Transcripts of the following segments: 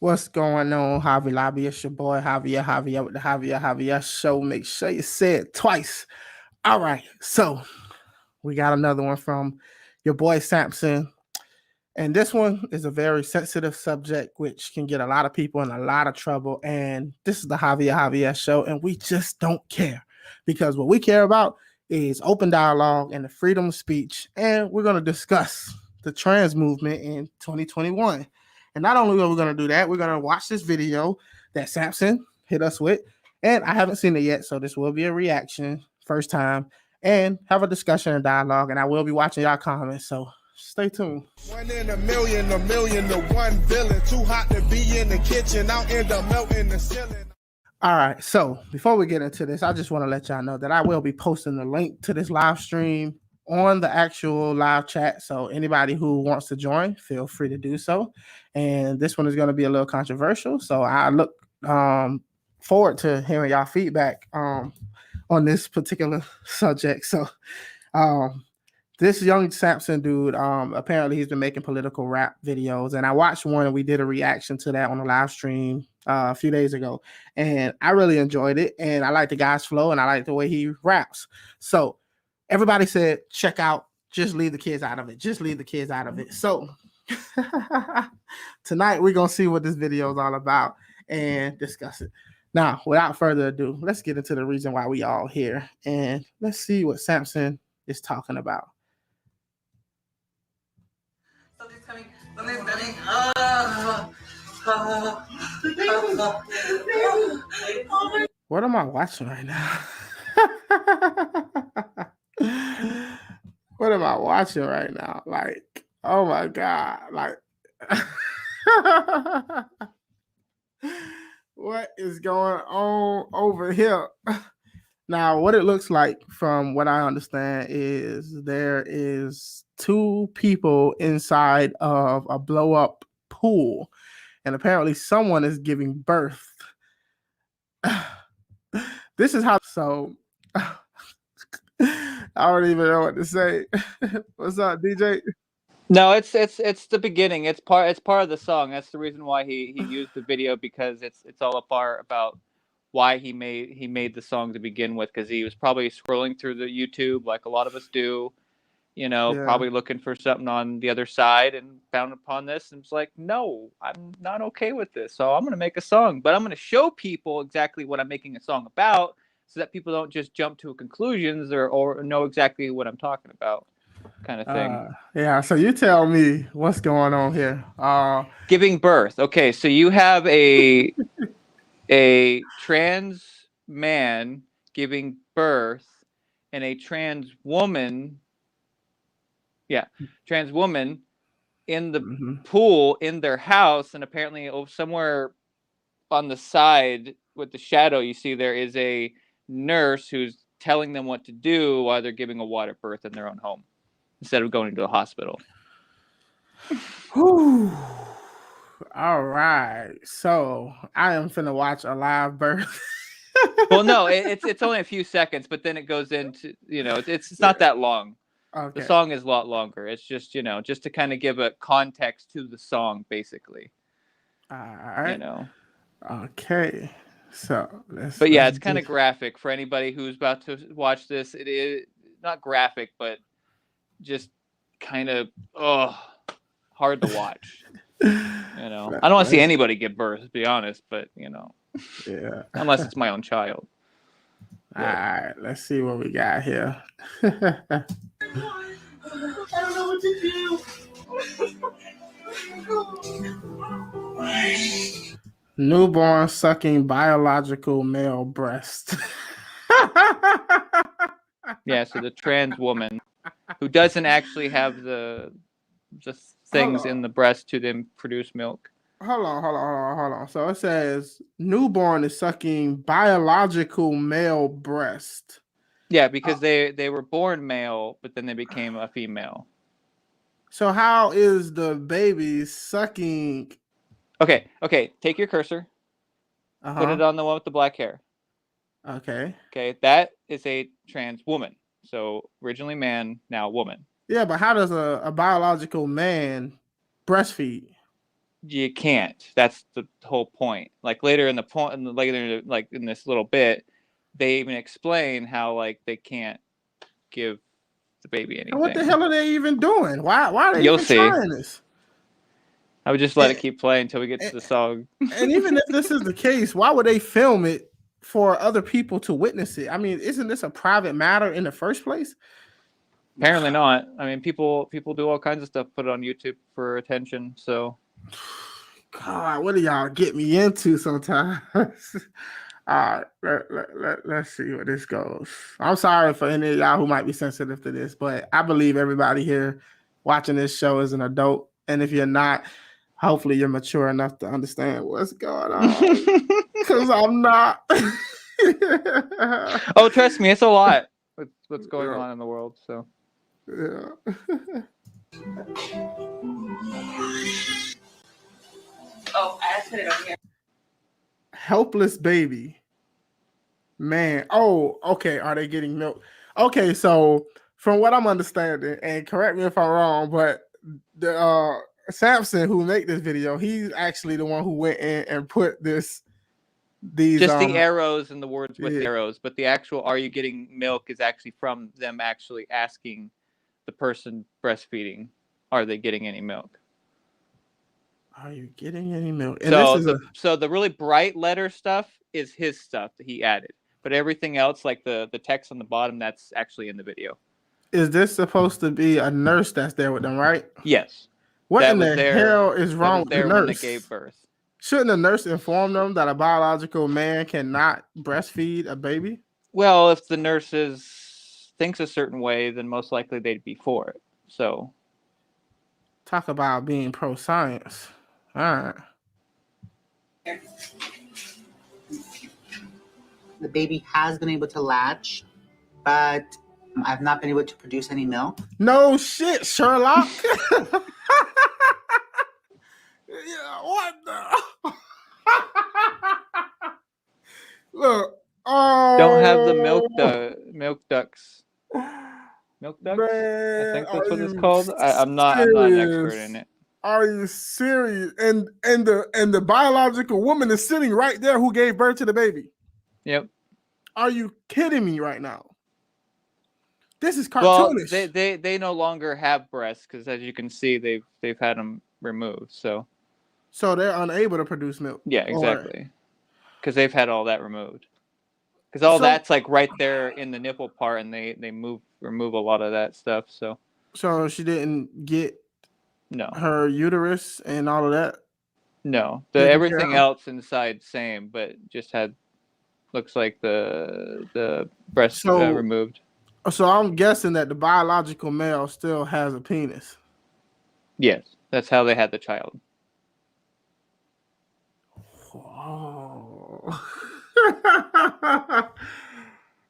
What's going on, Javier Lobby? It's your boy Javier with the Javier Show. Make sure you say it twice. All right, so we got another one from your boy Samson. And this one is a very sensitive subject, which can get a lot of people in a lot of trouble. And this is the Javier Show, and we just don't care because what we care about is open dialogue and the freedom of speech. And we're going to discuss the trans movement in 2021. And not only are we going to do that, we're going to watch this video that Samson hit us with. And I haven't seen it yet, so this will be a reaction, first time, and have a discussion and dialogue. And I will be watching y'all comments, so stay tuned. 1 in a million to one villain. Too hot to be in the kitchen, I'll end up melting the ceiling. All right, so before we get into this, I just want to let y'all know that I will be posting the link to this live stream on the actual live chat. So anybody who wants to join, feel free to do so. And this one is going to be a little controversial. So I look forward to hearing y'all feedback on this particular subject. So this young Samson dude, apparently he's been making political rap videos. And I watched one and we did a reaction to that on the live stream a few days ago. And I really enjoyed it. And I like the guy's flow and I like the way he raps. So everybody said, check out, just leave the kids out of it. Just leave the kids out of it. So tonight we're going to see what this video is all about and discuss it. Now, without further ado, let's get into the reason why we all here. And let's see what Samson is talking about. Something's coming. What am I watching right now? What am I watching right now? Like, oh my God. Like, what is going on over here? Now, what it looks like from what I understand is there is 2 people inside of a blow up pool, and apparently someone is giving birth. This is how, so I don't even know what to say. What's up, DJ? No, it's the beginning. It's part of the song. That's the reason why he used the video, because it's all a part about why he made the song to begin with, because he was probably scrolling through the YouTube like a lot of us do, probably looking for something on the other side and found upon this and was like, no, I'm not okay with this. So I'm going to make a song, but I'm going to show people exactly what I'm making a song about so that people don't just jump to conclusions or know exactly what I'm talking about, kind of thing. Yeah, so you tell me what's going on here. Giving birth. Okay, so you have a trans man giving birth and a trans woman in the pool in their house, and apparently somewhere on the side with the shadow you see there is a nurse who's telling them what to do while they're giving a water birth in their own home instead of going to a hospital. All right, so I am finna watch a live birth. Well, no, it's only a few seconds, but then it goes into, it's not that long. Okay. The song is a lot longer. It's just, just to kind of give a context to the song, basically. All right. Okay. So, it's kind of graphic for anybody who's about to watch this. It is not graphic, but just kind of hard to watch. I don't want to see anybody give birth, to be honest, but yeah, unless it's my own child. All right, let's see what we got here. I don't know what to do. Newborn sucking biological male breast. Yeah, so the trans woman who doesn't actually have the things in the breast to then produce milk. Hold on. So it says newborn is sucking biological male breast. Yeah, because they were born male, but then they became a female. So how is the baby sucking? Okay. Take your cursor. Put it on the one with the black hair. Okay. Okay, that is a trans woman. So originally man, now woman. Yeah, but how does a biological man breastfeed? you can't. That's the whole point. Like later in the point, later like in this little bit, they even explain how like they can't give the baby And what the anything. hell are they even doing? Why are they You'll even see. trying this? I would just let And, it keep playing until we get to the song. and even if this is the case, why would they film it for other people to witness it? I mean, isn't this a private matter in the first place? Apparently not. I mean, people do all kinds of stuff, put it on YouTube for attention. So, God, what do y'all get me into sometimes? All right, let's see where this goes. I'm sorry for any of y'all who might be sensitive to this, but I believe everybody here watching this show is an adult. And if you're not, hopefully you're mature enough to understand what's going on. Because I'm not. oh, trust me, it's a lot. What's going on in the world? So, yeah. Oh, I put it on here. Helpless baby. Man. Oh, okay. Are they getting milk? Okay, so from what I'm understanding, and correct me if I'm wrong, but the Samson who made this video, he's actually the one who went in and put these just the arrows and the words with the yeah. arrows, but the actual "Are you getting milk?" is actually from them actually asking the person breastfeeding, "Are they getting any milk?" Are you getting any milk? And So the really bright letter stuff is his stuff that he added, but everything else, like the text on the bottom, that's actually in the video. Is this supposed to be a nurse that's there with them, right? Yes. What in the hell is wrong with the nurse? When they gave birth. Shouldn't a nurse inform them that a biological man cannot breastfeed a baby? Well, if the nurse thinks a certain way, then most likely they'd be for it. So, talk about being pro-science. All right. The baby has been able to latch, but I've not been able to produce any milk. No shit, Sherlock. Yeah, what the? Look. Oh. Don't have the milk ducts. Milk ducts? Man, I think that's what it's called. I'm not an expert in it. Are you serious? And the biological woman is sitting right there who gave birth to the baby. Yep. Are you kidding me right now? This is cartoonish. Well, they no longer have breasts because, as you can see, they've had them removed. So they're unable to produce milk. Yeah, exactly. Because they've had all that removed. Because that's like right there in the nipple part, and they remove a lot of that stuff. So she didn't get no her uterus and all of that. No, everything else inside same, but just had looks like the breast removed. So I'm guessing that the biological male still has a penis. Yes, that's how they had the child. Whoa.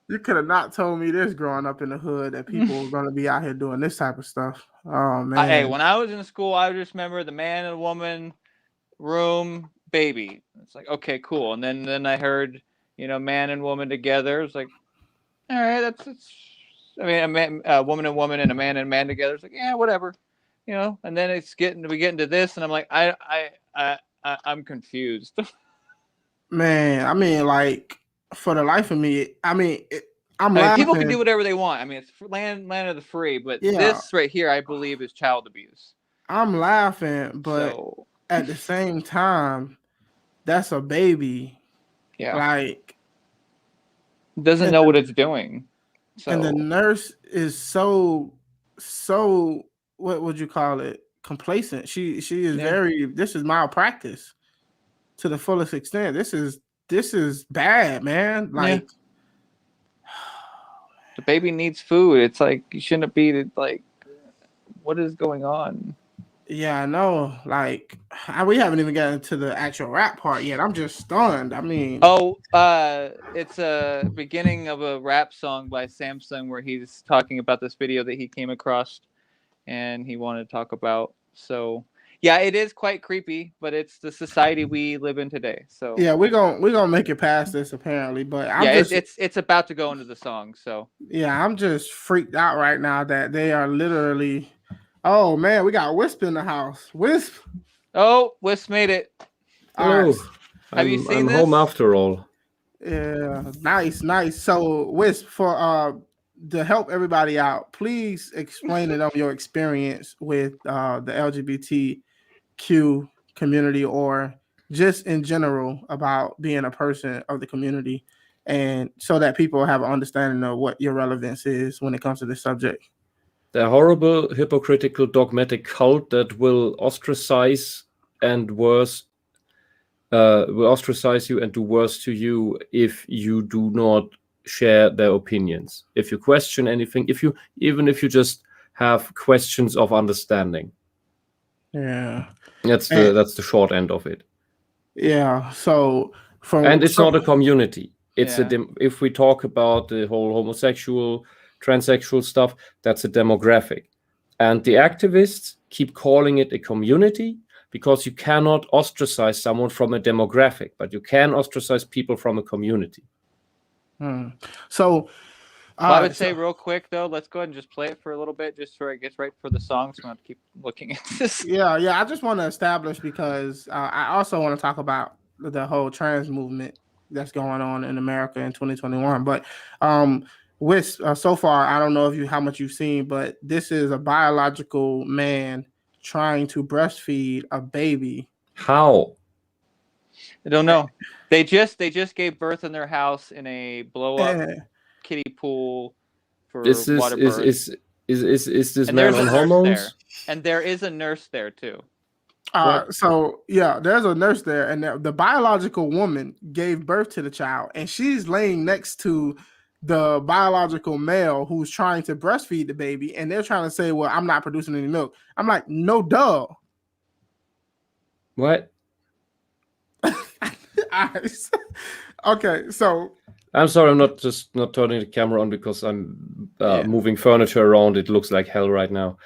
You could have not told me this growing up in the hood that people were going to be out here doing this type of stuff. Oh man! Hey, when I was in school, I just remember the man and woman, room, baby. It's like, okay, cool. And then I heard, man and woman together. It's like, all right, that's. I mean, a woman and woman and a man together. It's like, yeah, whatever, And then we get into this, and I'm like, I'm confused. Man, I mean, like, for the life of me, I'm laughing. People can do whatever they want. I mean, it's land of the free, but this right here, I believe, is child abuse. I'm laughing, but at the same time, that's a baby. Yeah. Like, doesn't know what it's doing. So. And the nurse is so what would you call it? Complacent. She is very. This is malpractice to the fullest extent. This is bad, man. Like the baby needs food. It's like you shouldn't be like, what is going on? Yeah, I know. Like we haven't even gotten to the actual rap part yet. I'm just stunned. I mean, it's a beginning of a rap song by Samson where he's talking about this video that he came across, and he wanted to talk about. So yeah, it is quite creepy, but it's the society we live in today. So yeah, we're gonna make it past this apparently. But it's about to go into the song. So yeah, I'm just freaked out right now that they are literally. Oh man, we got Wisp in the house. Wisp, Oh, Wisp made it. All Hello. right. Have you I'm seen home this? after all. Yeah, nice. So, Wisp, for to help everybody out, please explain it on your experience with the LGBTQ community, or just in general about being a person of the community, and so that people have an understanding of what your relevance is when it comes to this subject. The horrible, hypocritical, dogmatic cult that will ostracize and worse, will ostracize you and do worse to you if you do not share their opinions. If you question anything, even if you just have questions of understanding. Yeah, That's and the short end of it. yeah. So And it's not a community. It's Yeah. if we talk about the whole homosexual, transsexual stuff, that's a demographic. And the activists keep calling it a community because you cannot ostracize someone from a demographic, but you can ostracize people from a community. So Well, I would say real quick though, let's go ahead and just play it for a little bit, just so it gets right for the song. So we don't have to keep looking at this. yeah. I just want to establish, because I also want to talk about the whole trans movement that's going on in America in 2021. But with so far, I don't know if how much you've seen, but this is a biological man trying to breastfeed a baby. How? I don't know. They just gave birth in their house in a blow up kiddie pool for water birth. Is this And man there's a on nurse hormones? there. And there is a nurse there too. So yeah, there's a nurse there, and the biological woman gave birth to the child, and she's laying next to the biological male who's trying to breastfeed the baby, and they're trying to say, well, I'm not producing any milk. I'm like, no, duh. What? Okay, so I'm sorry, I'm not turning the camera on because I'm moving furniture around. It looks like hell right now.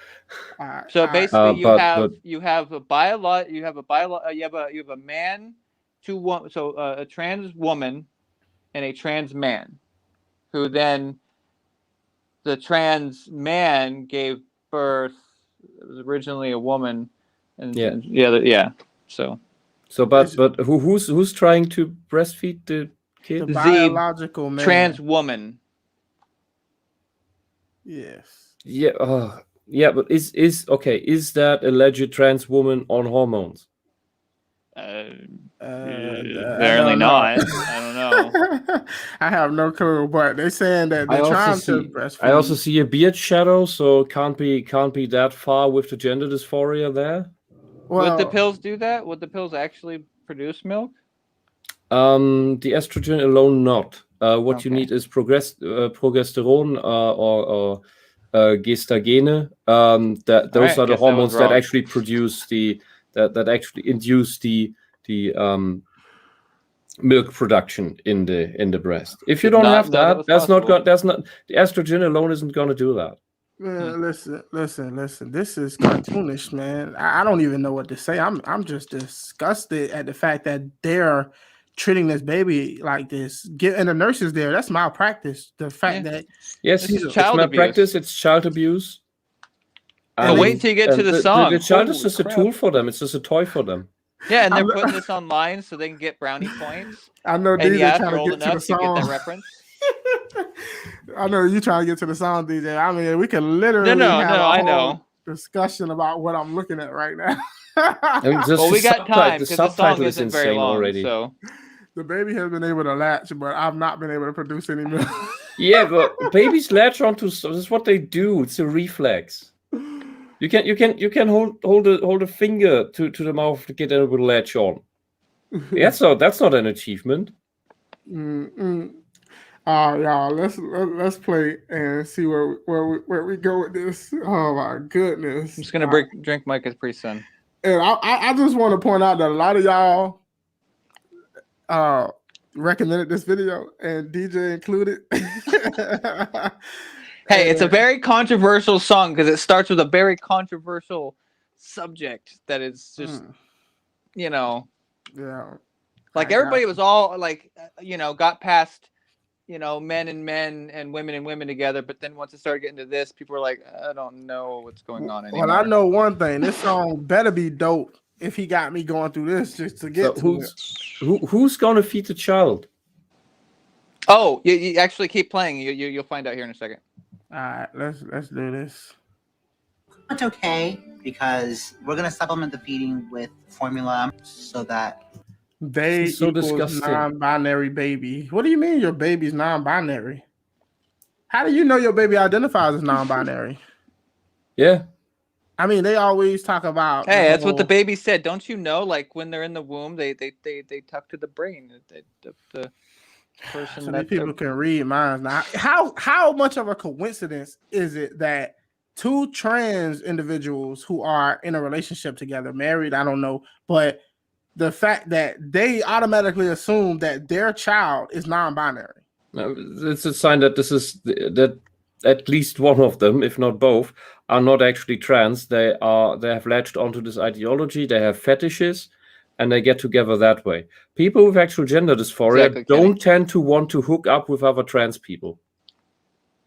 So basically, you have a man, a trans woman, and a trans man, who then the trans man gave birth. It was originally a woman, and But who's trying to breastfeed the kid? The biological man. Trans woman. Yes. Yeah. Yeah, but is that alleged trans woman on hormones? Apparently not. I don't know. I have no clue, but they're saying that they're trying to breastfeed. I also see a beard shadow, so can't be that far with the gender dysphoria there. Well, would the pills do that? Would the pills actually produce milk? The estrogen alone, not. What you need is progesterone or gestagene. Those are the hormones that actually produce that actually induce the milk production in the breast. If you don't have that, the estrogen alone isn't going to do that. Man, listen. This is cartoonish, man. I don't even know what to say. I'm just disgusted at the fact that they're treating this baby like this. And the nurse is there. That's malpractice. The fact that it's malpractice. It's child abuse. But wait till you get to the song. The child is just a tool for them. It's just a toy for them. Yeah, and they're putting this online so they can get brownie points. I know. And DJ if you're old enough, you get that reference. I know you trying to get to the song, DJ. I mean, we can literally I know discussion about what I'm looking at right now. Well, we got time because the song isn't very long already. So the baby has been able to latch, but I've not been able to produce any milk. Yeah, but babies latch onto. This is what they do. It's a reflex. You can hold a finger to the mouth to get able to latch on. That's not an achievement. Y'all, let's play and see where we go with this. Oh my goodness! I'm just gonna drink my Capri Sun. And I just want to point out that a lot of y'all recommended this video, and DJ included. Hey, it's a very controversial song because it starts with a very controversial subject that is just, like everybody was all like, got past, men and women together. But then once it started getting to this, people were like, I don't know what's going on anymore. Well, I know one thing. This song better be dope if he got me going through this just to get to it. Who's gonna feed the child? Oh, you actually keep playing. You'll find out here in a second. All right, let's do this. It's okay because we're gonna supplement the feeding with formula so that They This is so equals disgusting. non-binary baby. What do you mean your baby's non-binary? How do you know your baby identifies as non-binary? Yeah. I mean, they always talk about. Hey, that's what the whole- baby said. Don't you know? Like when they're in the womb, they tuck to the brain. The person So that these people can read minds now. How much of a coincidence is it that two trans individuals who are in a relationship together, married, I don't know, but the fact that they automatically assume that their child is non-binary. It's a sign that that at least one of them, if not both, are not actually trans. They have latched onto this ideology. They have fetishes, and they get together that way. People with actual gender dysphoria Exactly, don't tend to want to hook up with other trans people,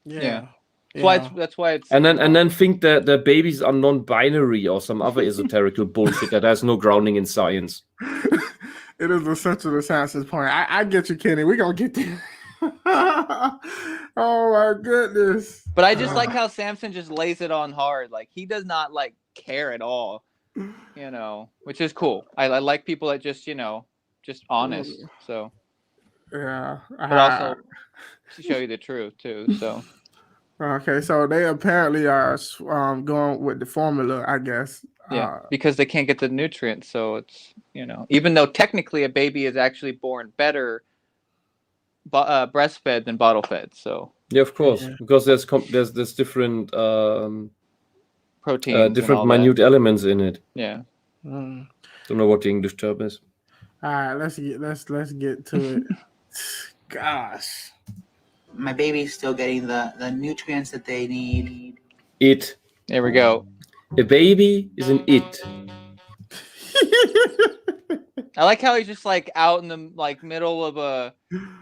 Yeah. That's why it's and then think that their babies are non-binary or some other esoterical bullshit that has no grounding in science. It is essential to Samson's point. I get you, Kenny. We're gonna get there. Oh my goodness. But I just like how Samson just lays it on hard. Like he does not like care at all, you know, which is cool. I like people that just, you know, just honest. So Yeah. but also to show you the truth too. So Okay, so they apparently are going with the formula, I guess. yeah, because they can't get the nutrients. So it's, you know, even though technically a baby is actually born better breastfed than bottle fed. So yeah, of course, because there's different proteins, different minute elements in it. Yeah. Don't know what the English term is. All right, let's get to it. Gosh, my baby's still getting the nutrients that they need. It. There we go. A baby is an it. I like how he's just like out in the like middle of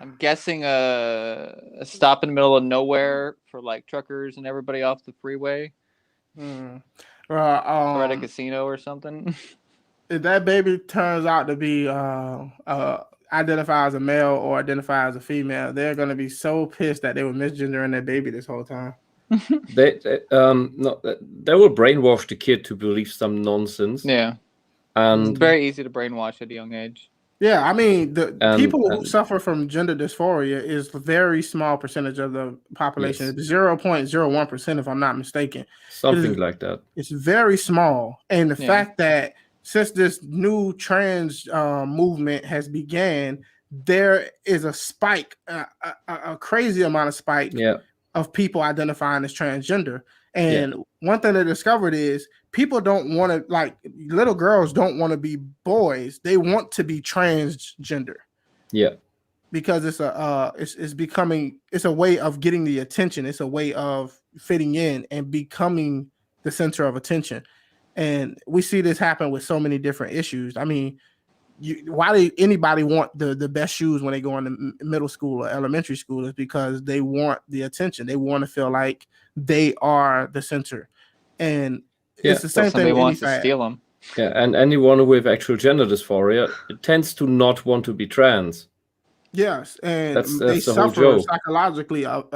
I'm guessing a stop in the middle of nowhere for like truckers and everybody off the freeway. Or at a casino or something. If that baby turns out to be identify as a male or identify as a female, they're gonna be so pissed that they were misgendering their baby this whole time. They will brainwash the kid to believe some nonsense. Yeah. And it's very easy to brainwash at a young age. Yeah, I mean, the people who suffer from gender dysphoria is a very small percentage of the population. It's 0.01%, if I'm not mistaken. Something like that. It's very small. And the fact that since this new trans movement has began, there is a spike, a crazy amount of spike of people identifying as transgender. And one thing they discovered is people don't want to, like, little girls don't want to be boys. They want to be transgender. Yeah. Because it's a way of getting the attention. It's a way of fitting in and becoming the center of attention. And we see this happen with so many different issues. I mean, why do anybody want the best shoes when they go into middle school or elementary school? Is because they want the attention. They want to feel like they are the center. And it's the same thing. Somebody wants to steal them. Yeah, and anyone with actual gender dysphoria tends to not want to be trans. Yes, and that's they the suffer whole joke. Psychologically a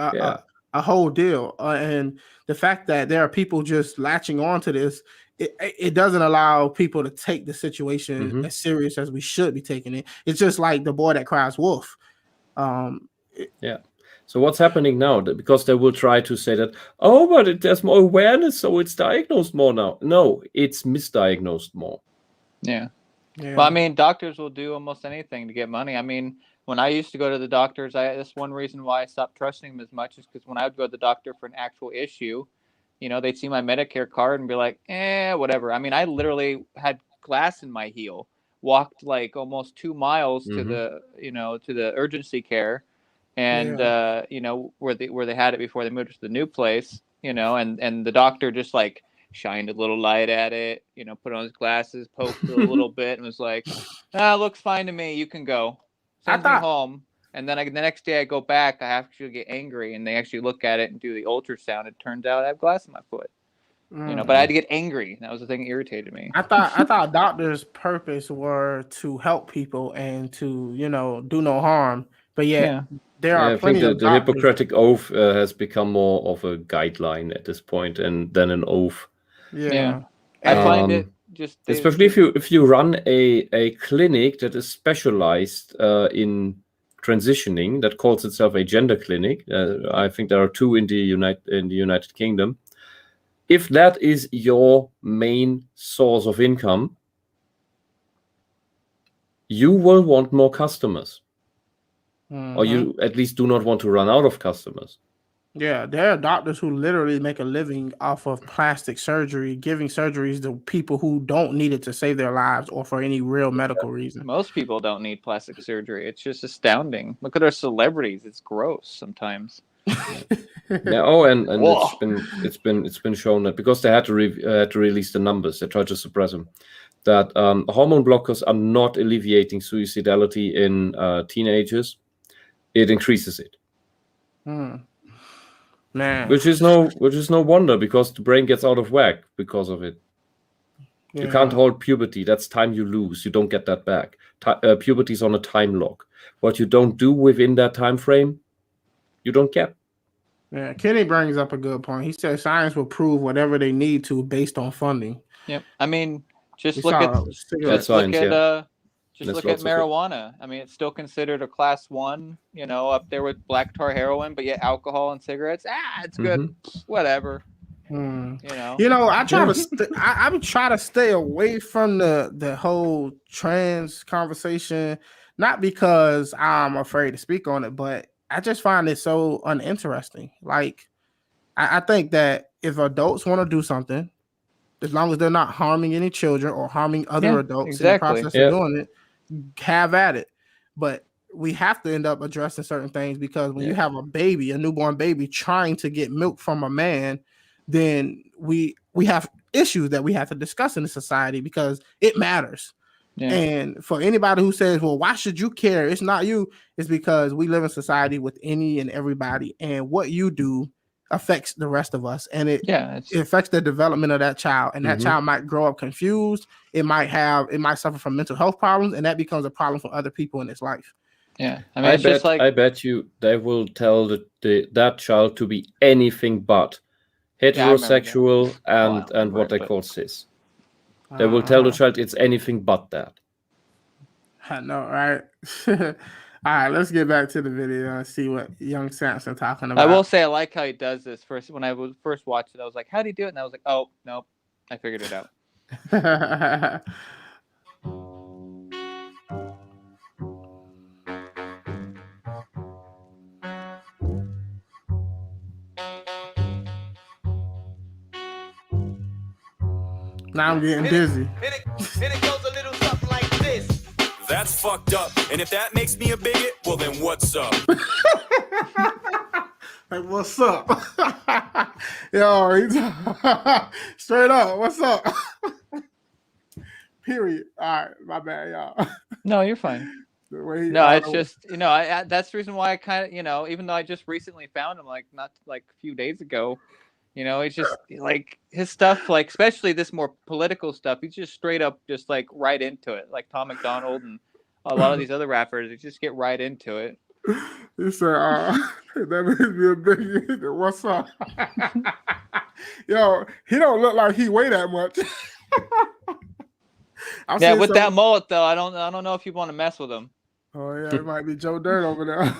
whole deal. And the fact that there are people just latching on to this, it doesn't allow people to take the situation as serious as we should be taking it. It's just like the boy that cries wolf. So what's happening now? Because they will try to say that, oh, but there's more awareness, so it's diagnosed more now. No, it's misdiagnosed more. Yeah. Well, I mean, doctors will do almost anything to get money. I mean, when I used to go to the doctors, that's one reason why I stopped trusting them as much, is because when I would go to the doctor for an actual issue, you know, they'd see my Medicare card and be like, whatever. I mean, I literally had glass in my heel, walked like almost 2 miles to the urgency care, and you know, where they had it before they moved to the new place, you know, and the doctor just like shined a little light at it, you know, put on his glasses, poked a little bit, and was like, looks fine to me, you can go. Sends me home. And then the next day I go back, I actually get angry, and they actually look at it and do the ultrasound. It turns out I have glass in my foot. You know, but I had to get angry. That was the thing that irritated me. I thought doctors' purpose were to help people and to, you know, do no harm. But yet there are I think plenty of the doctors. Hippocratic Oath has become more of a guideline at this point than an oath. Yeah. I find it just especially if you run a clinic that is specialized in transitioning, that calls itself a gender clinic. I think there are 2 in the United Kingdom. If that is your main source of income, you will want more customers, or you at least do not want to run out of customers. Yeah, there are doctors who literally make a living off of plastic surgery, giving surgeries to people who don't need it to save their lives or for any real medical reason. Most people don't need plastic surgery. It's just astounding. Look at our celebrities. It's gross sometimes. Yeah. Oh, and it's been shown that because they had to release the numbers, they tried to suppress them, that hormone blockers are not alleviating suicidality in teenagers. It increases it. Man, which is no wonder, because the brain gets out of whack because of it. You can't hold puberty. That's time you lose. You don't get that back. Puberty is on a time lock. What you don't do within that time frame, you don't get. Yeah, Kenny brings up a good point. He says science will prove whatever they need to based on funding. Yep. I mean, just We look saw at cigarettes. look at marijuana. I mean, it's still considered a class 1, you know, up there with black tar heroin, but yet alcohol and cigarettes, it's good. Whatever. You know, I try to I try to stay away from the whole trans conversation, not because I'm afraid to speak on it, but I just find it so uninteresting. Like, I think that if adults want to do something, as long as they're not harming any children or harming other adults in the process of doing it, have at it. But we have to end up addressing certain things, because when you have a baby, a newborn baby trying to get milk from a man, then we have issues that we have to discuss in the society, because it matters. And for anybody who says, well, why should you care? It's not you. It's because we live in society with any and everybody, and what you do affects the rest of us, and it affects the development of that child, and that child might grow up confused. It might suffer from mental health problems, and that becomes a problem for other people in its life. I mean, I bet you they will tell that child to be anything but heterosexual and what they call cis. They will tell the child it's anything but that. I know, right? All right, let's get back to the video and see what young Samson talking about. I will say I like how he does this. When I was first watched it, I was like, how do you do it? And I was like, oh, nope, I figured it out. Now I'm getting dizzy. And it goes a little something like this. That's fucked up. And if that makes me a bigot, well then what's up? Like, what's up? Yo, straight up, what's up? Period. All right, my bad, y'all. No, you're fine. No, it's just, you know, that's the reason why I kind of, you know, even though I just recently found him, like, not like a few days ago, you know, it's just like his stuff, like, especially this more political stuff, he's just straight up just like right into it. Like Tom McDonald and a lot of these other rappers, they just get right into it. He said, that makes me a big what's up? Yo, he don't look like he weigh that much. Yeah, with that mullet though, I don't know if you want to mess with him. Oh yeah, it might be Joe Dirt over there.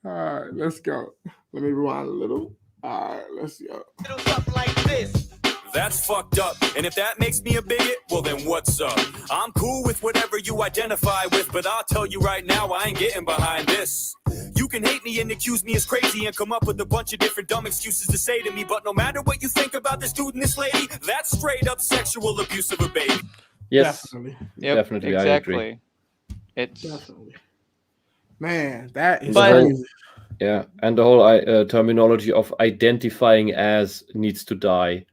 All right, let's go. Let me rewind a little. All right, let's go. Little something like this. That's fucked up. And if that makes me a bigot, well then what's up? I'm cool with whatever you identify with, but I'll tell you right now, I ain't getting behind this. You can hate me and accuse me as crazy and come up with a bunch of different dumb excuses to say to me, but no matter what you think about this dude and this lady, that's straight up sexual abuse of a baby. Yes, definitely. Yep, definitely, exactly. I agree. It's definitely. Man, that is crazy. Yeah, and the whole terminology of identifying as needs to die.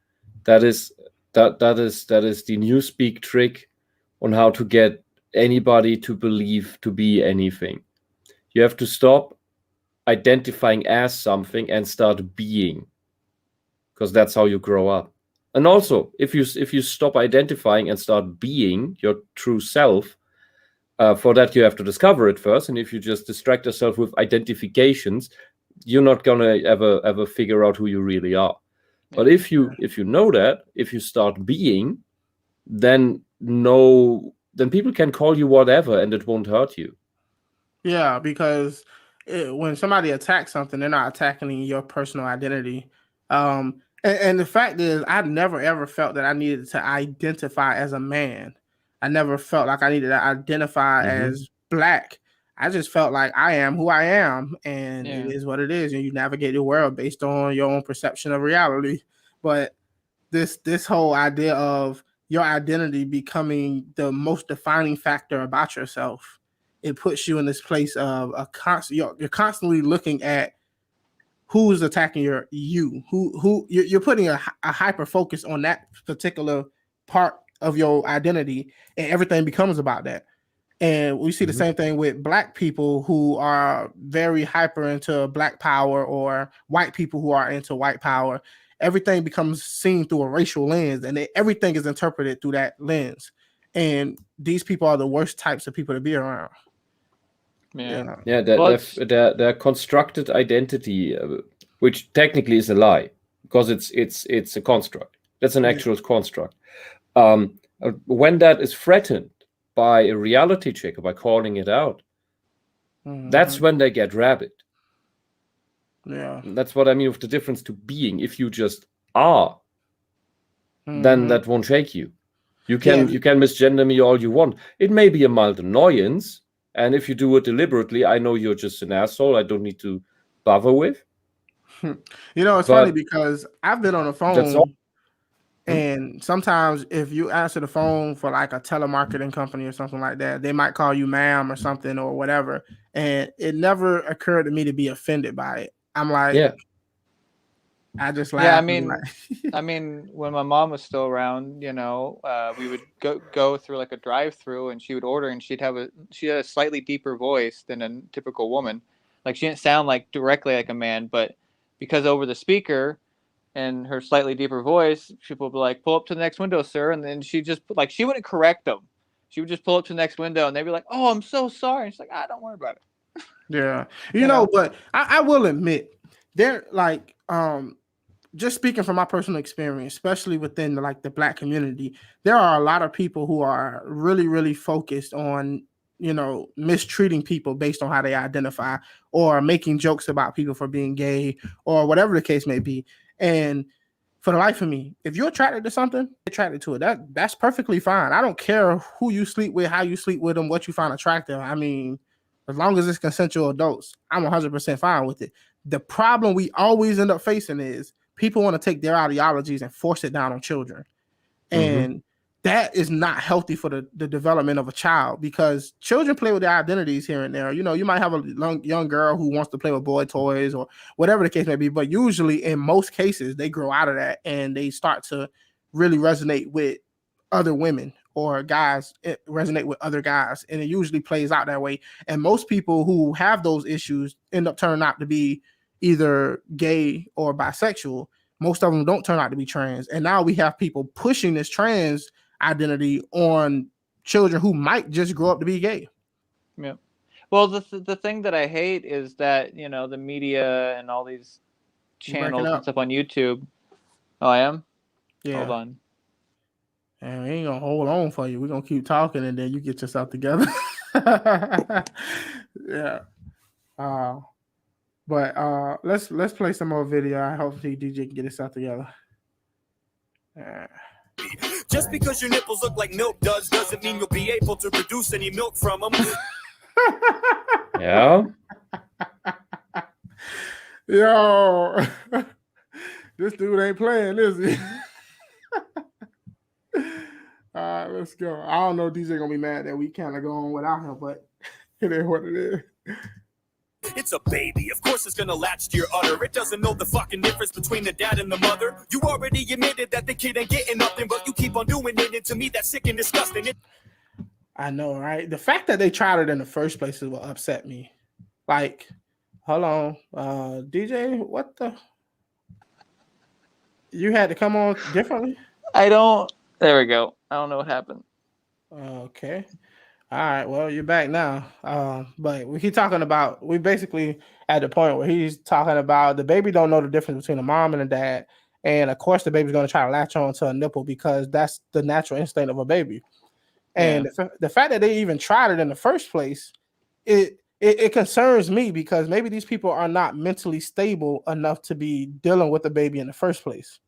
That is the newspeak trick on how to get anybody to believe to be anything. You have to stop identifying as something and start being. because that's how you grow up. And also, if you stop identifying and start being your true self, for that you have to discover it first. And if you just distract yourself with identifications, you're not gonna ever figure out who you really are. But if you know that, if you start being, then people can call you whatever, and it won't hurt you. Yeah, because when somebody attacks something, they're not attacking your personal identity. And the fact is, I never ever felt that I needed to identify as a man. I never felt like I needed to identify as black. I just felt like I am who I am, and it is what it is. And you navigate the world based on your own perception of reality. But this whole idea of your identity becoming the most defining factor about yourself, it puts you in this place of you're constantly looking at who's attacking you're putting a hyper focus on that particular part of your identity, and everything becomes about that. And we see the same thing with black people who are very hyper into black power, or white people who are into white power. Everything becomes seen through a racial lens, and everything is interpreted through that lens. And these people are the worst types of people to be around. Yeah, their constructed identity, which technically is a lie, because it's a construct. That's an actual construct. When that is threatened by a reality check, or by calling it out, that's when they get rabid. Yeah, that's what I mean with the difference to being. If you just are, then that won't shake you. You can misgender me all you want. It may be a mild annoyance, and if you do it deliberately, I know you're just an asshole I don't need to bother with. It's funny because I've been on the phone, and sometimes if you answer the phone for like a telemarketing company or something like that, they might call you ma'am or something or whatever, and it never occurred to me to be offended by it. I'm like, I just laugh. Yeah, I mean, when my mom was still around, we would go through like a drive-through, and she would order, and she had a slightly deeper voice than a typical woman. Like, she didn't sound like directly like a man, but because over the speaker and her slightly deeper voice, people would be like, "Pull up to the next window, sir," and then she just she wouldn't correct them. She would just pull up to the next window, and they'd be like, "Oh, I'm so sorry." And she's like, "Don't worry about it." Yeah, but I will admit, they're like, just speaking from my personal experience, especially within the black community, there are a lot of people who are really, really focused on, mistreating people based on how they identify, or making jokes about people for being gay, or whatever the case may be. And for the life of me, if you're attracted to something, attracted to it, that's perfectly fine. I don't care who you sleep with, how you sleep with them, what you find attractive. I mean, as long as it's consensual adults, I'm 100% fine with it. The problem we always end up facing is people want to take their ideologies and force it down on children. And that is not healthy for the development of a child, because children play with their identities here and there. You might have a young girl who wants to play with boy toys or whatever the case may be, but usually in most cases they grow out of that and they start to really resonate with other women, or guys resonate with other guys, and it usually plays out that way. And most people who have those issues end up turning out to be either gay or bisexual. Most of them don't turn out to be trans. And now we have people pushing this trans identity on children who might just grow up to be gay. Yeah. Well, the thing that I hate is that, the media and all these channels and stuff on YouTube. Oh, I am? Yeah. Hold on. And we ain't gonna hold on for you. We're gonna keep talking, and then you get yourself together. Yeah. But let's play some more video. I hope DJ can get himself together. Just because your nipples look like milk doesn't mean you'll be able to produce any milk from them. Yeah. Yo, this dude ain't playing, is he? All right, let's go. I don't know, DJ gonna be mad that we kind of go on without him, but it is what it is. It's a baby, of course it's gonna latch to your udder. It doesn't know the fucking difference between the dad and the mother. You already admitted that the kid ain't getting nothing, but you keep on doing it, and to me that's sick and disgusting. I know, right? The fact that they tried it in the first place is what upset me. Like, hold on, DJ, what the? You had to come on differently. I don't. There we go. I don't know what happened. Okay. All right. Well, you're back now. But we keep talking about. We basically at the point where he's talking about the baby don't know the difference between a mom and a dad, and of course the baby's going to try to latch on to a nipple because that's the natural instinct of a baby. And the fact that they even tried it in the first place, it concerns me because maybe these people are not mentally stable enough to be dealing with the baby in the first place.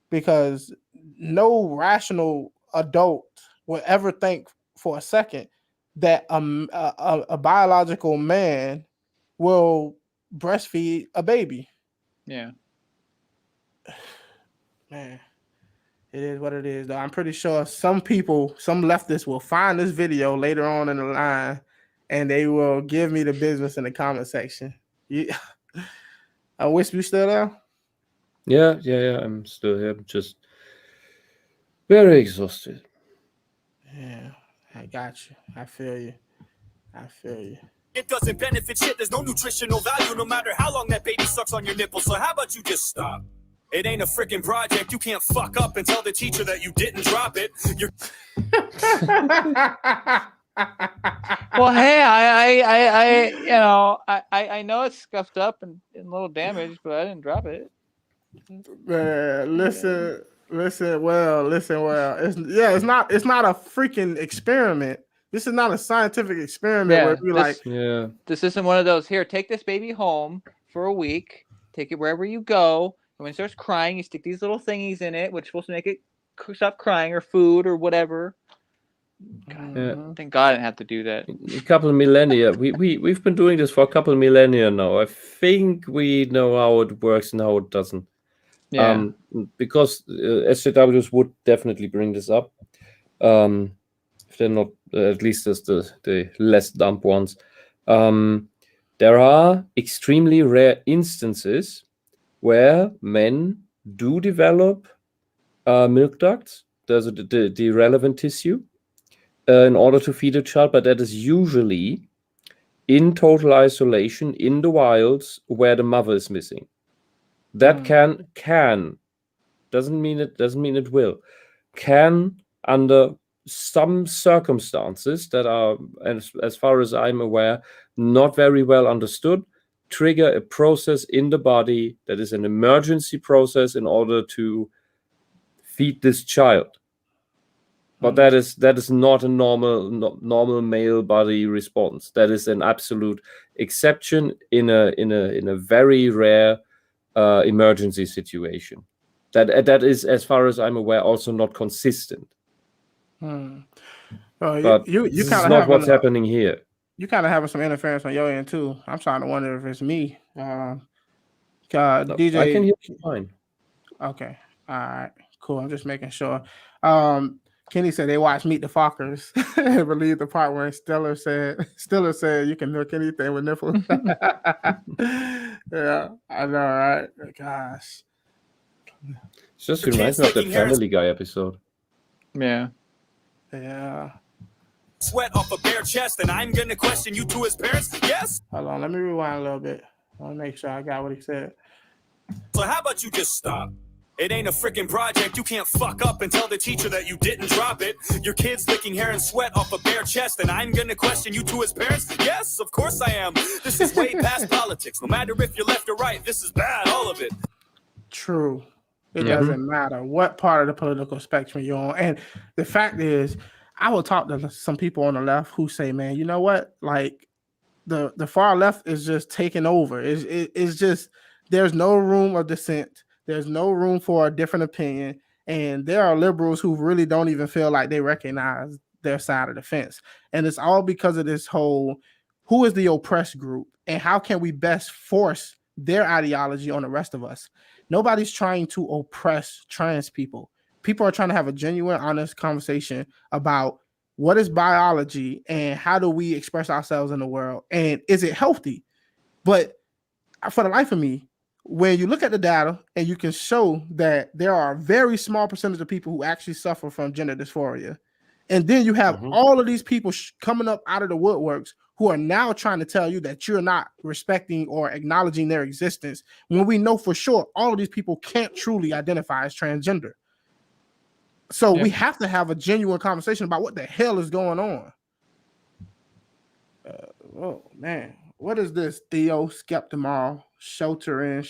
Because no rational adult would ever think for a second that a biological man will breastfeed a baby. Yeah. Man, it is what it is, though. I'm pretty sure some people, some leftists, will find this video later on in the line, and they will give me the business in the comment section. Yeah. I wish you still there. Yeah. I'm still here. I'm just very exhausted. Yeah, I got you. I feel you. It doesn't benefit shit. There's no nutritional value, no matter how long that baby sucks on your nipple. So how about you just stop? It ain't a freaking project. You can't fuck up and tell the teacher that you didn't drop it. You're Well, hey, I know it's scuffed up and a little damaged, but I didn't drop it. Man, listen well. It's not a freaking experiment. This is not a scientific experiment where we this isn't one of those. Here, take this baby home for a week. Take it wherever you go. And when it starts crying, you stick these little thingies in it, which is supposed to make it stop crying, or food, or whatever. God, thank God I didn't have to do that. A couple of millennia. We've been doing this for a couple of millennia now. I think we know how it works and how it doesn't. Yeah. Because SJWs would definitely bring this up. If they're not, at least as the less dumb ones. There are extremely rare instances where men do develop milk ducts. There's the relevant tissue in order to feed a child, but that is usually in total isolation in the wilds where the mother is missing. That can doesn't mean it will, can under some circumstances that are, as far as I'm aware, not very well understood, trigger a process in the body that is an emergency process in order to feed this child. But that is not a normal male body response. That is an absolute exception in a very rare emergency situation. That is, as far as I'm aware, also not consistent. But you this kind is of not what's happening here. You kind of having some interference on your end too. I'm trying to wonder if it's me. DJ, I can hear you fine. Okay, all right, cool. I'm just making sure. Kenny said they watched Meet the Fockers and believe the part where Stiller said you can milk anything with nipples. Yeah, I know, right? Gosh. It just reminds me of that Family Guy episode. Yeah. Sweat off a bare chest, and I'm gonna question you to his parents. Yes. Hold on, let me rewind a little bit. I want to make sure I got what he said. So how about you just stop? It ain't a freaking project. You can't fuck up and tell the teacher that you didn't drop it. Your kid's licking hair and sweat off a bare chest, and I'm gonna question you to his parents? Yes, of course I am. This is way past politics. No matter if you're left or right, this is bad, all of it. True. It doesn't matter what part of the political spectrum you're on. And the fact is, I will talk to some people on the left who say, man, you know what? Like the far left is just taking over. It's just, there's no room of dissent. There's no room for a different opinion. And there are liberals who really don't even feel like they recognize their side of the fence. And it's all because of this whole, who is the oppressed group and how can we best force their ideology on the rest of us? Nobody's trying to oppress trans people. People are trying to have a genuine, honest conversation about what is biology and how do we express ourselves in the world? And is it healthy? But for the life of me, when you look at the data and you can show that there are a very small percentage of people who actually suffer from gender dysphoria, And then you have Mhm. all of these people coming up out of the woodworks who are now trying to tell you that you're not respecting or acknowledging their existence, when we know for sure all of these people can't truly identify as transgender. So we have to have a genuine conversation about what the hell is going on. Oh man, what is this? Theo Skeptomall, shelter in.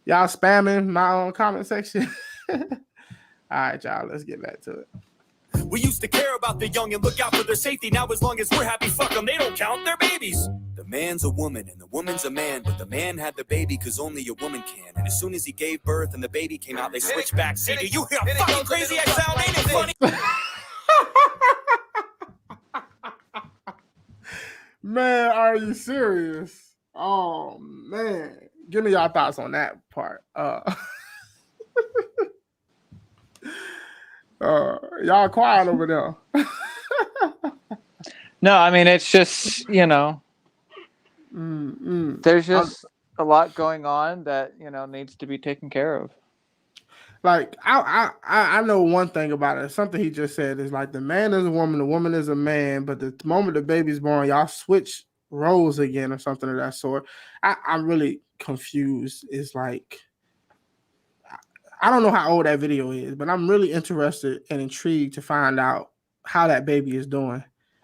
Y'all spamming my own comment section. All right, y'all, let's get back to it. We used to care about the young and look out for their safety. Now as long as we're happy, fuck them, they don't count, they're babies. The man's a woman and the woman's a man, but the man had the baby cause only a woman can. And as soon as he gave birth and the baby came out, they switched back. See, do you hear how fucking crazy I sound? Ain't it funny? Man, are you serious? Oh man, give me y'all thoughts on that part. Y'all quiet over there. No, I mean it's just there's just a lot going on that needs to be taken care of. Like I know one thing about it. Something he just said is like the man is a woman, the woman is a man, but the moment the baby's born, y'all switch roles again or something of that sort. I'm really confused. It's like I don't know how old that video is, but I'm really interested and intrigued to find out how that baby is doing.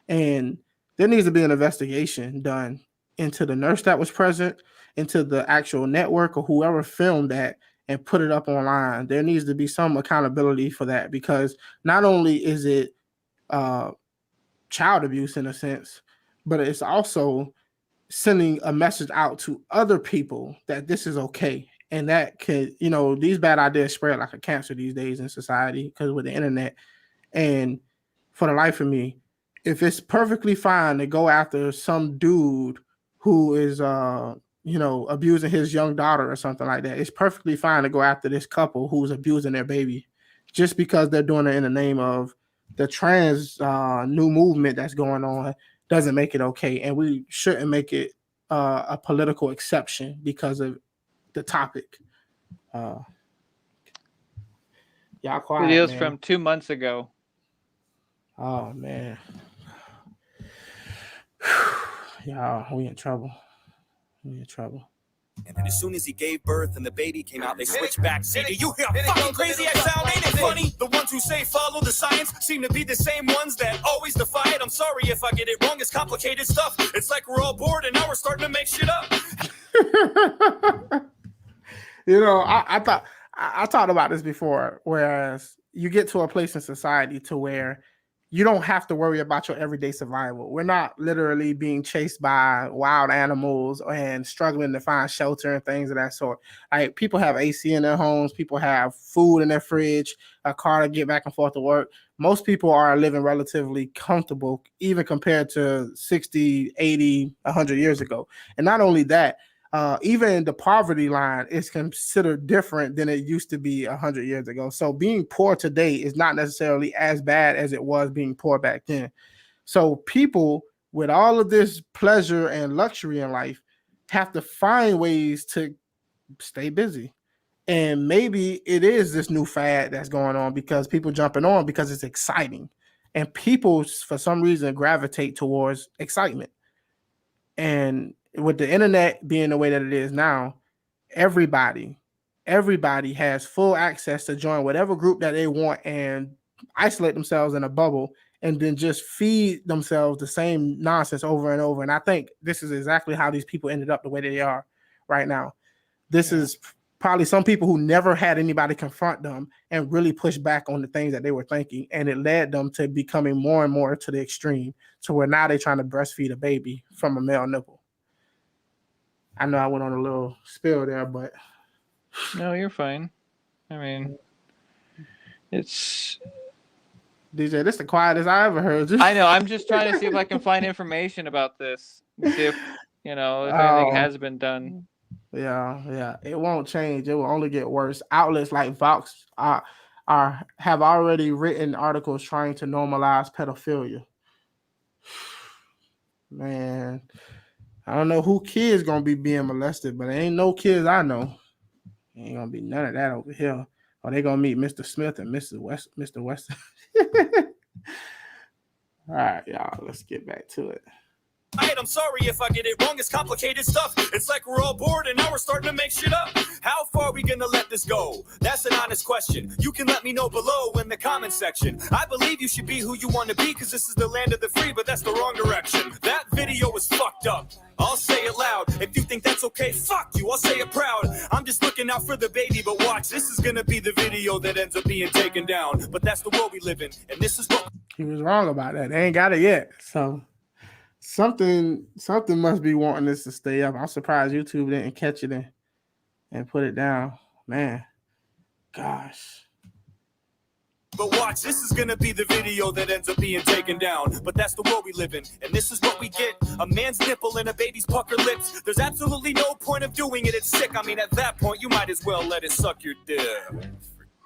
And there needs to be an investigation done into the nurse that was present, into the actual network or whoever filmed that and put it up online. There needs to be some accountability for that, because not only is it child abuse in a sense, but it's also sending a message out to other people that this is okay. And that could, these bad ideas spread like a cancer these days in society because with the internet. And for the life of me, if it's perfectly fine to go after some dude who is, abusing his young daughter or something like that, it's perfectly fine to go after this couple who's abusing their baby just because they're doing it in the name of the trans new movement that's going on. Doesn't make it okay. And we shouldn't make it a political exception because of the topic. Y'all quiet, Videos man. from 2 months ago. Oh man. Y'all, we in trouble. And as soon as he gave birth and the baby came out, they switched back. See, do you hear how fucking crazy I sound? Ain't it funny? The ones who say follow the science seem to be the same ones that always defy it. I'm sorry if I get it wrong. It's complicated stuff. It's like we're all bored and now we're starting to make shit up. I talked about this before, whereas you get to a place in society to where you don't have to worry about your everyday survival. We're not literally being chased by wild animals and struggling to find shelter and things of that sort. Like people have AC in their homes, people have food in their fridge, a car to get back and forth to work. Most people are living relatively comfortable, even compared to 60, 80, 100 years ago. And not only that, even the poverty line is considered different than it used to be 100 years ago. So being poor today is not necessarily as bad as it was being poor back then. So people with all of this pleasure and luxury in life have to find ways to stay busy. And maybe it is this new fad that's going on because people jumping on because it's exciting. And people, for some reason, gravitate towards excitement. And with the internet being the way that it is now, everybody has full access to join whatever group that they want and isolate themselves in a bubble and then just feed themselves the same nonsense over and over. And I think this is exactly how these people ended up the way they are right now. This is probably some people who never had anybody confront them and really push back on the things that they were thinking. And it led them to becoming more and more to the extreme to where now they're trying to breastfeed a baby from a male nipple. I know I went on a little spill there, but No, you're fine. I mean, it's DJ, this is the quietest I ever heard you. I know. I'm just trying to see if I can find information about this. See if if anything has been done. Yeah. It won't change. It will only get worse. Outlets like Vox have already written articles trying to normalize pedophilia. Man, I don't know who kids gonna be being molested, but there ain't no kids I know. Ain't gonna be none of that over here. Or they gonna meet Mr. Smith and Mr. West. All right, y'all. Let's get back to it. I'm sorry if I get it wrong, it's complicated stuff. It's like we're all bored and now we're starting to make shit up. How far are we gonna let this go? That's an honest question. You can let me know below in the comment section. I believe you should be who you want to be, because this is the land of the free, but that's the wrong direction. That video was fucked up. I'll say it loud. If you think that's okay, fuck you, I'll say it proud. I'm just looking out for the baby, but watch, this is gonna be the video that ends up being taken down. But that's the world we live in, and this is what... He was wrong about that. They ain't got it yet. So something must be wanting this to stay up. I'm surprised YouTube didn't catch it and put it down. Man, gosh. But watch, this is gonna be the video that ends up being taken down. But that's the world we live in, and this is what we get. A man's nipple and a baby's pucker lips. There's absolutely no point of doing it, it's sick. I mean, at that point, you might as well let it suck your dick.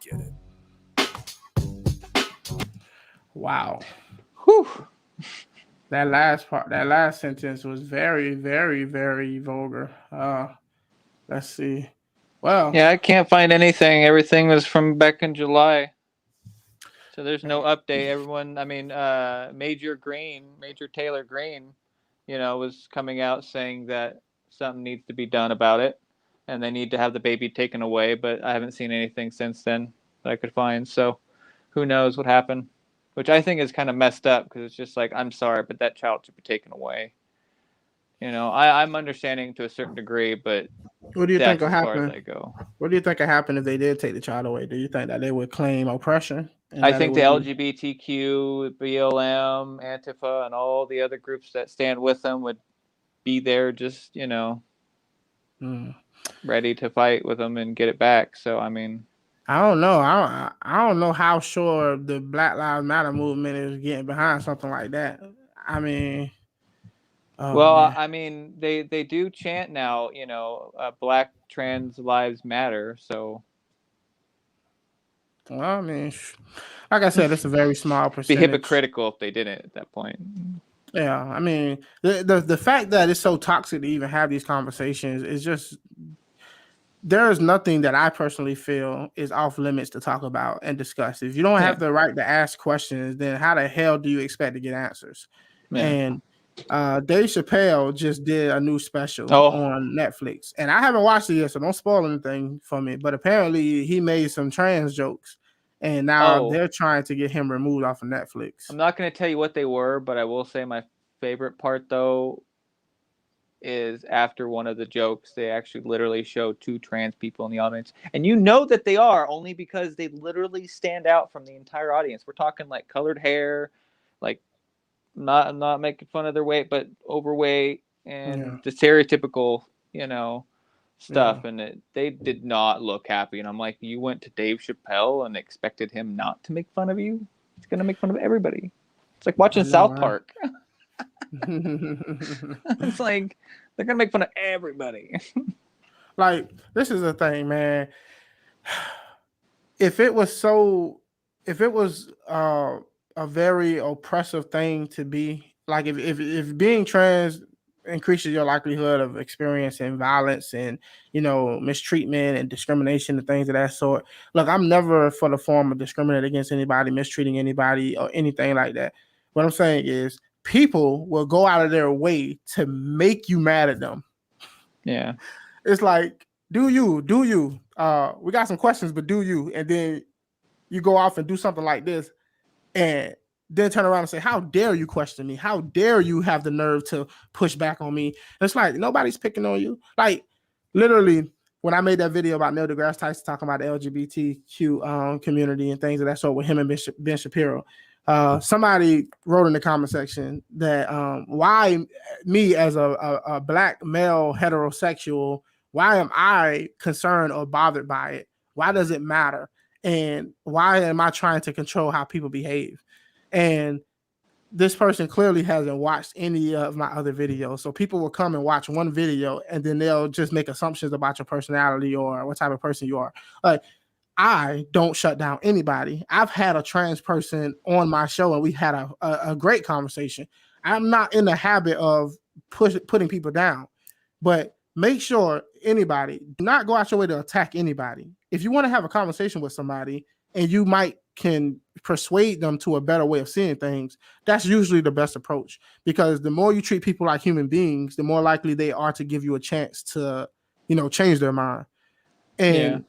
Forget it. Wow. Whew. That last sentence was very, very, very vulgar. Let's see. Well, Yeah, I can't find anything. Everything was from back in July. So there's no update. Everyone, I mean, Major Taylor Green, was coming out saying that something needs to be done about it and they need to have the baby taken away. But I haven't seen anything since then that I could find. So who knows what happened, which I think is kind of messed up, because it's just like, I'm sorry, but that child should be taken away. I'm understanding to a certain degree, but what do you think will as far happen? as I go. What do you think will happen if they did take the child away? Do you think that they would claim oppression? I think the LGBTQ, BLM, Antifa, and all the other groups that stand with them would be there just, ready to fight with them and get it back. So, I mean, I don't know. I don't know how sure the Black Lives Matter movement is getting behind something like that. I mean, man. I mean, they do chant now, Black trans lives matter. So, well, I mean, like I said, it's a very small percentage. be hypocritical if they didn't at that point. Yeah, I mean, the fact that it's so toxic to even have these conversations is just, there is nothing that I personally feel is off limits to talk about and discuss. If you don't have the right to ask questions, then how the hell do you expect to get answers? Yeah. And Dave Chappelle just did a new special on Netflix, and I haven't watched it yet, so don't spoil anything for me. But apparently, he made some trans jokes, and now they're trying to get him removed off of Netflix. I'm not going to tell you what they were, but I will say my favorite part, though, is after one of the jokes, they actually literally show 2 trans people in the audience, and you know that they are only because they literally stand out from the entire audience. We're talking like colored hair, like. Not making fun of their weight, but overweight and the stereotypical, stuff. And they did not look happy. And I'm like, you went to Dave Chappelle and expected him not to make fun of you? He's gonna make fun of everybody. It's like watching South Park. It's like they're gonna make fun of everybody. Like, this is the thing, man. If it was a very oppressive thing to be, like, if being trans increases your likelihood of experiencing violence and mistreatment and discrimination and things of that sort. Look, I'm never for the form of discriminating against anybody, mistreating anybody, or anything like that. What I'm saying is, people will go out of their way to make you mad at them. Yeah, it's like, do you? We got some questions, but do you? And then you go off and do something like this. And then turn around and say, how dare you question me? How dare you have the nerve to push back on me? And it's like, nobody's picking on you. Like, literally, when I made that video about Neil deGrasse Tyson talking about the LGBTQ community and things of that sort with him and Ben Shapiro, somebody wrote in the comment section that why me as a Black male heterosexual, why am I concerned or bothered by it? Why does it matter? And why am I trying to control how people behave? And this person clearly hasn't watched any of my other videos. So people will come and watch one video and then they'll just make assumptions about your personality or what type of person you are. Like, I don't shut down anybody. I've had a trans person on my show and we had a great conversation. I'm not in the habit of putting people down, but make sure anybody, do not go out your way to attack anybody. if you want to have a conversation with somebody and you might can persuade them to a better way of seeing things, that's usually the best approach, because the more you treat people like human beings, the more likely they are to give you a chance to, change their mind. And,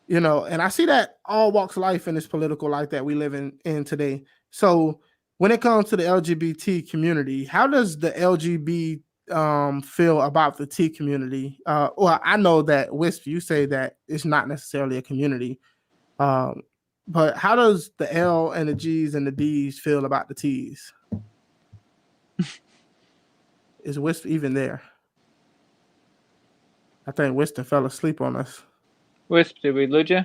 and I see that all walks of life in this political life that we live in today. So when it comes to the LGBT community, how does the LGBT feel about the T community? Well, I know that Wisp, you say that it's not necessarily a community, but how does the L and the G's and the D's feel about the T's? Is Wisp even there? I think Winston fell asleep on us. Wisp, did we lose you?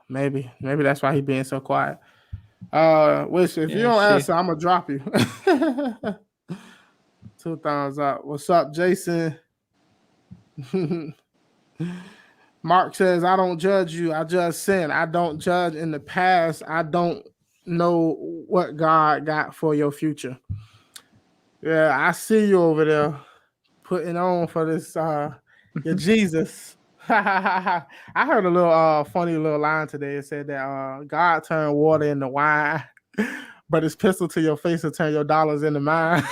Maybe that's why he's being so quiet. Wisp, if you don't answer, I'm gonna drop you. 2 thumbs up. What's up, Jason? Mark says, I don't judge you, I judge sin. I don't judge in the past. I don't know what God got for your future. Yeah, I see you over there putting on for this your Jesus. I heard a little funny little line today. It said that God turned water into wine, but his pistol to your face will turn your dollars into mine.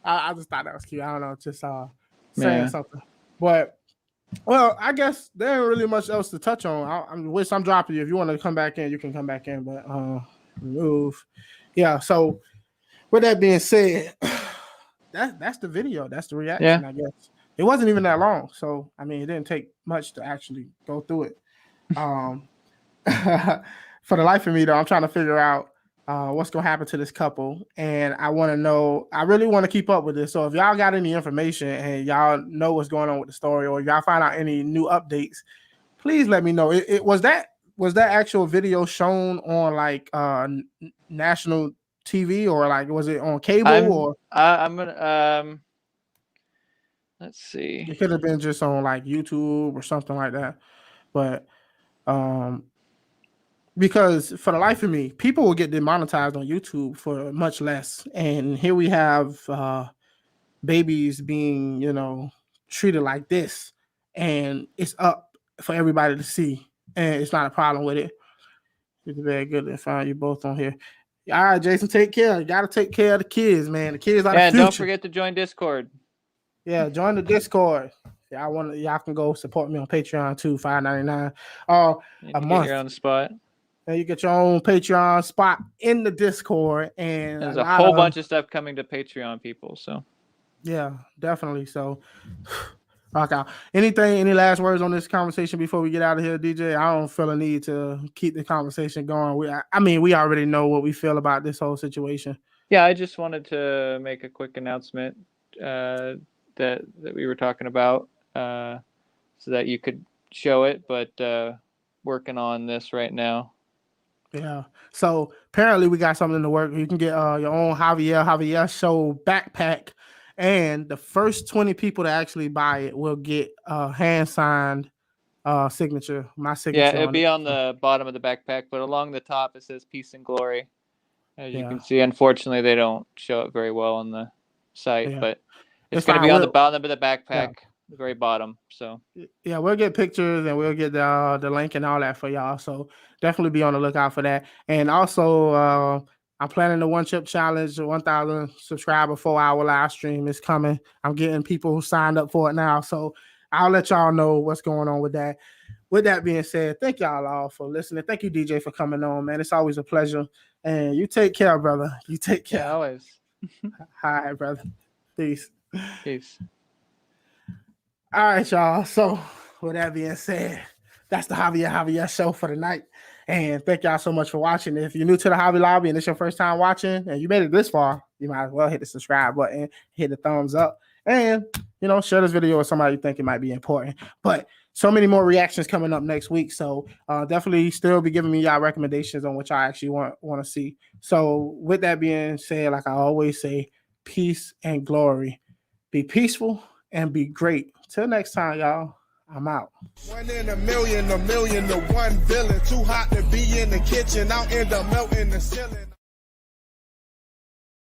I just thought that was cute. I don't know, just saying something. But well, I guess there ain't really much else to touch on. I'm dropping you. If you want to come back in, you can come back in, but remove. Yeah, so with that being said, that's the video. That's the reaction, I guess. It wasn't even that long. So, I mean, it didn't take much to actually go through it. For the life of me, though, I'm trying to figure out what's going to happen to this couple. And I want to know, I really want to keep up with this. So if y'all got any information and y'all know what's going on with the story, or y'all find out any new updates, please let me know. Was that actual video shown on like national TV, or like was it on cable? I'm gonna let's see. It could have been just on like YouTube or something like that. But because for the life of me, people will get demonetized on YouTube for much less. And here we have babies being, treated like this, and it's up for everybody to see. And it's not a problem with it. It's very good to find you both on here. All right, Jason, take care. You got to take care of the kids, man. The kids are the future. Don't forget to join Discord. Yeah, join the Discord. Y'all can go support me on Patreon too, $5.99 a month. Get your own spot. And you get your own Patreon spot in the Discord, and there's a whole bunch of stuff coming to Patreon people. So yeah, definitely. So rock out. Any last words on this conversation before we get out of here, DJ? I don't feel a need to keep the conversation going. We already know what we feel about this whole situation. Yeah, I just wanted to make a quick announcement that we were talking about, so that you could show it, but working on this right now. Yeah. So apparently we got something in the work. You can get your own Javier Show backpack, and the first 20 people to actually buy it will get a hand-signed signature, my signature. Yeah, it'll be on the bottom of the backpack, but along the top it says Peace and Glory. As you can see, unfortunately, they don't show it very well on the site, but it's going to be on the bottom of the backpack, the very bottom. So yeah, we'll get pictures and we'll get the link and all that for y'all. So definitely be on the lookout for that. And also, I'm planning the 1 chip challenge, 1,000 subscriber 4-hour live stream is coming. I'm getting people who signed up for it now, so I'll let y'all know what's going on with that. With that being said, thank y'all all for listening. Thank you, DJ, for coming on, man. It's always a pleasure. And you take care, brother. You take care. Yeah, always. Hi, brother. Peace. Peace. All right, y'all. So with that being said, that's the Javier Show for the night. And thank y'all so much for watching. If you're new to the Hobby Lobby and it's your first time watching and you made it this far, you might as well hit the subscribe button, hit the thumbs up, and share this video with somebody you think it might be important. But so many more reactions coming up next week. So definitely still be giving me y'all recommendations on what y'all actually want to see. So with that being said, like I always say, peace and glory. Be peaceful and be great. Till next time, y'all. I'm out. 1 in a million to 1 villain. Too hot to be in the kitchen. I'll end up melting the ceiling.